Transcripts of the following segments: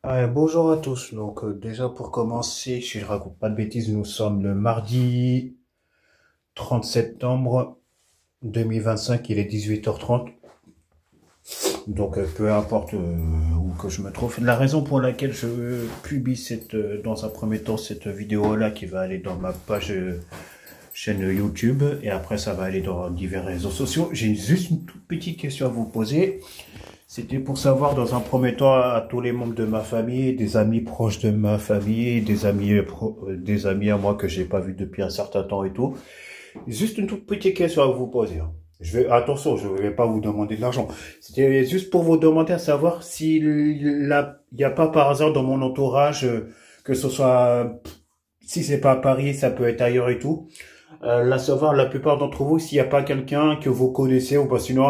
Bonjour à tous. Déjà pour commencer, si je raconte pas de bêtises, nous sommes le mardi 30 septembre 2025, il est 18h30. Peu importe où que je me trouve. La raison pour laquelle je publie dans un premier temps cette vidéo-là qui va aller dans ma page chaîne YouTube et après ça va aller dans divers réseaux sociaux. J'ai juste une toute petite question à vous poser. C'était pour savoir dans un premier temps à tous les membres de ma famille, des amis proches de ma famille, des amis à moi que j'ai pas vus depuis un certain temps et tout. Juste une toute petite question à vous poser, hein. Attention, je vais pas vous demander de l'argent. C'était juste pour vous demander à savoir il y a pas par hasard dans mon entourage, que ce soit, si c'est pas à Paris, ça peut être ailleurs et tout. Savoir la plupart d'entre vous s'il n'y a pas quelqu'un que vous connaissez ou pas sinon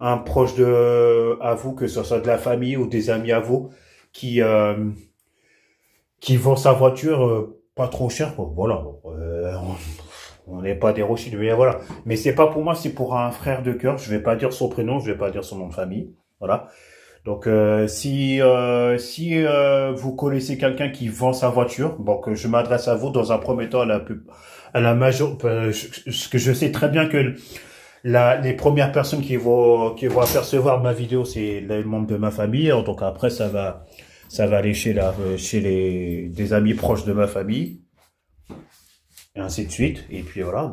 un proche à vous, que ce soit de la famille ou des amis à vous, qui, euh, qui vend sa voiture pas trop cher, quoi. Voilà. On n'est pas des rochers, mais voilà. Mais c'est pas pour moi, c'est pour un frère de cœur. Je vais pas dire son prénom, je vais pas dire son nom de famille. Voilà. Si vous connaissez quelqu'un qui vend sa voiture, donc je m'adresse à vous dans un premier temps à la major, ce que je sais très bien que les premières personnes qui vont apercevoir ma vidéo, c'est les membres de ma famille. Donc après, ça va aller chez des amis proches de ma famille, et ainsi de suite. Et puis voilà.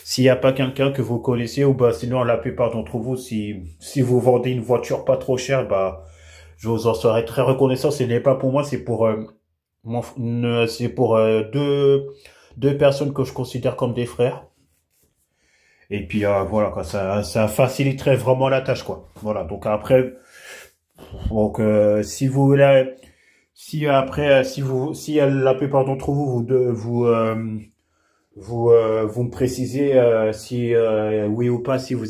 S'il n'y a pas quelqu'un que vous connaissez, ou bah, sinon, la plupart d'entre vous, si vous vendez une voiture pas trop chère, bah, je vous en serais très reconnaissant. Ce n'est pas pour moi, c'est pour deux personnes que je considère comme des frères. Et puis voilà quoi, ça faciliterait vraiment la tâche quoi. Voilà. Donc après, si vous voulez, si après, si la plupart d'entre vous vous me précisez si oui ou pas, si vous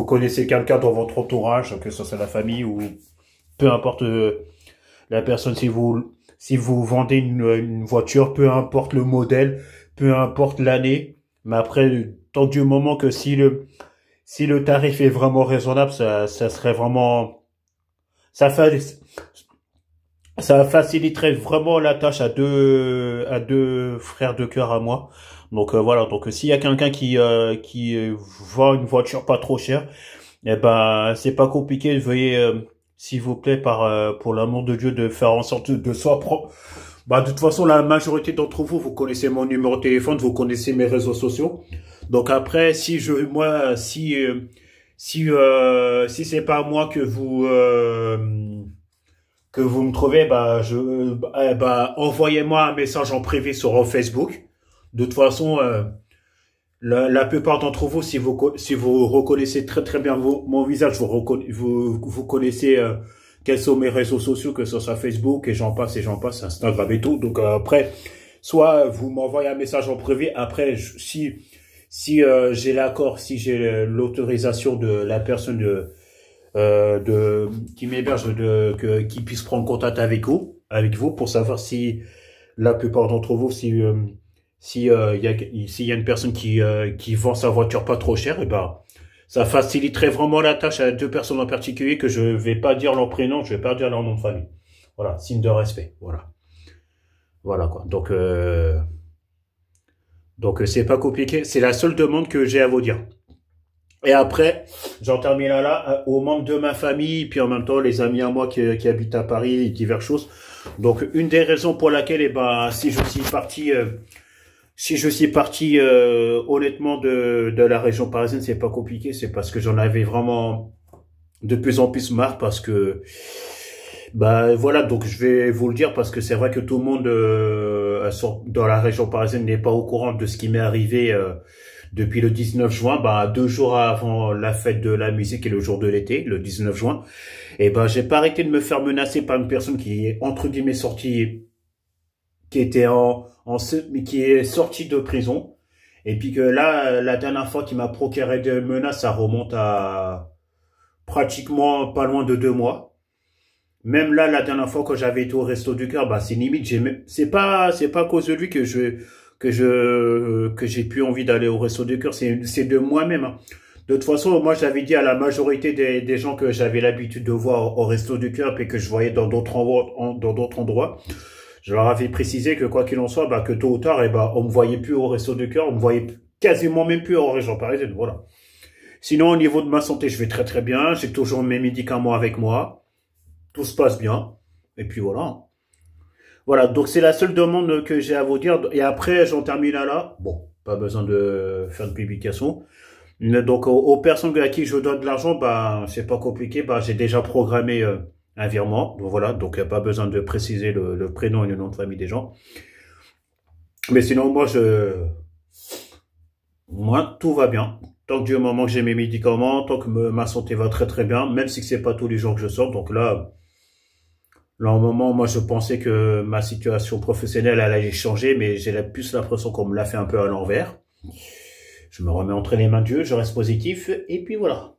connaissez quelqu'un dans votre entourage, que ce soit la famille ou peu importe la personne, si vous vendez une voiture, peu importe le modèle, peu importe l'année, mais après tant du moment que si le tarif est vraiment raisonnable, ça serait vraiment ça fait ça faciliterait vraiment la tâche à deux frères de cœur à moi. Voilà, s'il y a quelqu'un qui vend une voiture pas trop chère, eh ben c'est pas compliqué, veuillez s'il vous plaît pour l'amour de Dieu de faire en sorte de soit pro. Bah de toute façon la majorité d'entre vous vous connaissez mon numéro de téléphone, vous connaissez mes réseaux sociaux. Donc après si je moi si c'est pas moi que vous me trouvez, envoyez-moi un message en privé sur Facebook. De toute façon, la plupart d'entre vous, si vous reconnaissez très très bien mon visage, vous connaissez quels sont mes réseaux sociaux, que ce soit Facebook et j'en passe, Instagram et tout. Après, soit vous m'envoyez un message en privé. Après, si j'ai l'accord, si j'ai l'autorisation de la personne qui m'héberge qui puisse prendre contact avec vous pour savoir si la plupart d'entre vous, s'il y a une personne qui vend sa voiture pas trop cher, et ben, ça faciliterait vraiment la tâche à deux personnes en particulier que je vais pas dire leur prénom, je vais pas dire leur nom de famille. Voilà, signe de respect. Voilà. Voilà, quoi. C'est pas compliqué. C'est la seule demande que j'ai à vous dire. Et après, j'en termine là, aux membres de ma famille, puis en même temps les amis à moi qui habitent à Paris et diverses choses. Donc une des raisons pour laquelle, si je suis parti honnêtement de la région parisienne, c'est pas compliqué, c'est parce que j'en avais vraiment de plus en plus marre parce que bah voilà, donc je vais vous le dire parce que c'est vrai que tout le monde dans la région parisienne n'est pas au courant de ce qui m'est arrivé depuis le 19 juin, bah 2 jours avant la fête de la musique et le jour de l'été, le 19 juin. Et ben j'ai pas arrêté de me faire menacer par une personne qui est entre guillemets sortie, qui était qui est sortie de prison. Et puis que là, la dernière fois qu'il m'a procuré des menaces, ça remonte à pratiquement pas loin de 2 mois. Même là, la dernière fois que j'avais été au Resto du Cœur, bah c'est limite, c'est pas à cause de lui que j'ai plus envie d'aller au Resto du Cœur, c'est de moi-même, hein. De toute façon, moi, j'avais dit à la majorité des gens que j'avais l'habitude de voir au Resto du Cœur et que je voyais dans d'autres endroits, je leur avais précisé que quoi qu'il en soit, bah, que tôt ou tard, on me voyait plus au Resto du Cœur, on me voyait quasiment même plus en région parisienne, voilà. Sinon, au niveau de ma santé, je vais très très bien, j'ai toujours mes médicaments avec moi, tout se passe bien, et puis voilà. Voilà, donc c'est la seule demande que j'ai à vous dire, et après, j'en termine là. Bon, pas besoin de faire de publication. Donc, aux personnes à qui je donne de l'argent, bah, c'est pas compliqué, bah, j'ai déjà programmé un virement, donc voilà, donc pas besoin de préciser le prénom et le nom de famille des gens. Mais sinon, moi, tout va bien. Tant que du moment que j'ai mes médicaments, tant que ma santé va très très bien, même si c'est pas tous les jours que je sors. Donc là, au moment, moi, je pensais que ma situation professionnelle, elle allait changer, mais j'ai plus l'impression qu'on me l'a fait un peu à l'envers. Je me remets entre les mains de Dieu, je reste positif, et puis voilà.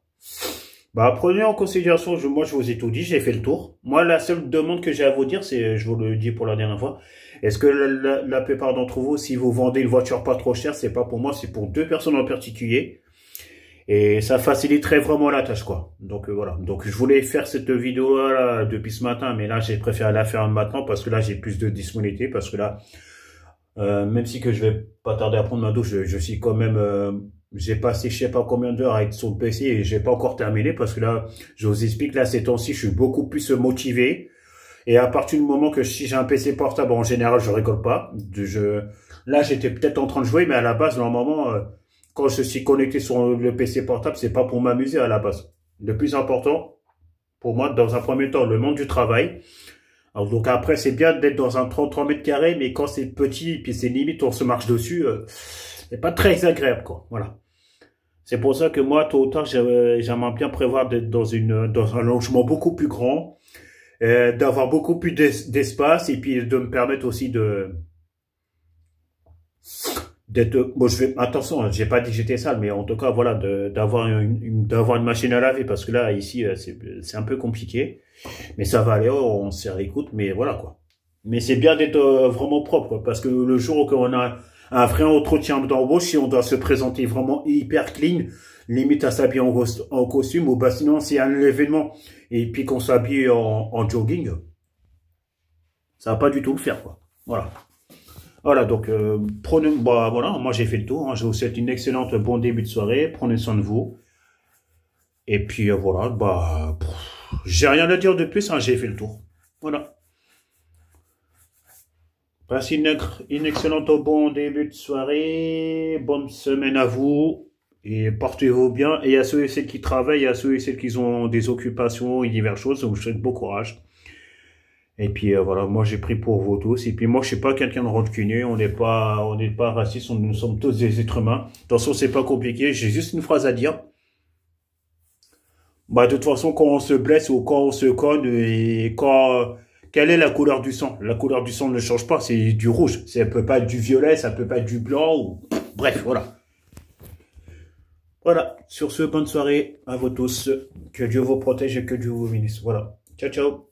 Bah, prenez en considération, moi, je vous ai tout dit, j'ai fait le tour. Moi, la seule demande que j'ai à vous dire, c'est, je vous le dis pour la dernière fois, est-ce que la plupart d'entre vous, si vous vendez une voiture pas trop chère, c'est pas pour moi, c'est pour deux personnes en particulier. Et ça faciliterait vraiment la tâche, quoi. Donc voilà. Donc je voulais faire cette vidéo là depuis ce matin, mais là j'ai préféré la faire maintenant parce que là j'ai plus de disponibilité, parce que là, même si que je vais pas tarder à prendre ma douche, je suis quand même, j'ai passé je sais pas combien d'heures à être sur le PC et j'ai pas encore terminé parce que là, je vous explique là ces temps-ci, je suis beaucoup plus motivé. Et à partir du moment que si j'ai un PC portable, en général, je rigole pas. Là, j'étais peut-être en train de jouer, mais à la base, normalement, quand je suis connecté sur le PC portable, c'est pas pour m'amuser à la base. Le plus important, pour moi, dans un premier temps, le monde du travail. Alors, donc après, c'est bien d'être dans un 33 mètres carrés, mais quand c'est petit, puis c'est limite, on se marche dessus, c'est pas très agréable, quoi. Voilà. C'est pour ça que moi, tôt ou tard, j'aimerais bien prévoir d'être dans un logement beaucoup plus grand, d'avoir beaucoup plus d'espace, et puis de me permettre aussi d'être, bon, attention, j'ai pas dit que j'étais sale, mais en tout cas, voilà, d'avoir une machine à laver, parce que là, ici, c'est un peu compliqué, mais ça va aller, on se réécoute, mais voilà, quoi. Mais c'est bien d'être vraiment propre, quoi, parce que le jour où on a un vrai entretien d'embauche, si on doit se présenter vraiment hyper clean, limite à s'habiller en costume, ou bah sinon, c'est un événement, et puis qu'on s'habille en jogging, ça va pas du tout le faire, quoi. Voilà. Voilà, donc prenez, bah voilà, moi j'ai fait le tour, hein. Je vous souhaite une excellente bon début de soirée, prenez soin de vous. Et puis voilà, bah j'ai rien à dire de plus, hein, j'ai fait le tour. Voilà. Passez une excellente bon début de soirée, bonne semaine à vous, et portez-vous bien. Et à ceux et celles qui travaillent, à ceux et celles qui ont des occupations et diverses choses, je vous souhaite bon courage. Et puis voilà, moi j'ai pris pour vous tous. Et puis moi je suis pas quelqu'un de rancunier, on n'est pas raciste, nous sommes tous des êtres humains. Attention, c'est pas compliqué, j'ai juste une phrase à dire. Bah de toute façon, quand on se blesse ou quand on se cogne et quelle est la couleur du sang? La couleur du sang ne change pas, c'est du rouge. Ça peut pas être du violet, ça peut pas être du blanc ou bref, voilà. Voilà. Sur ce, bonne soirée à vous tous. Que Dieu vous protège et que Dieu vous bénisse. Voilà. Ciao ciao.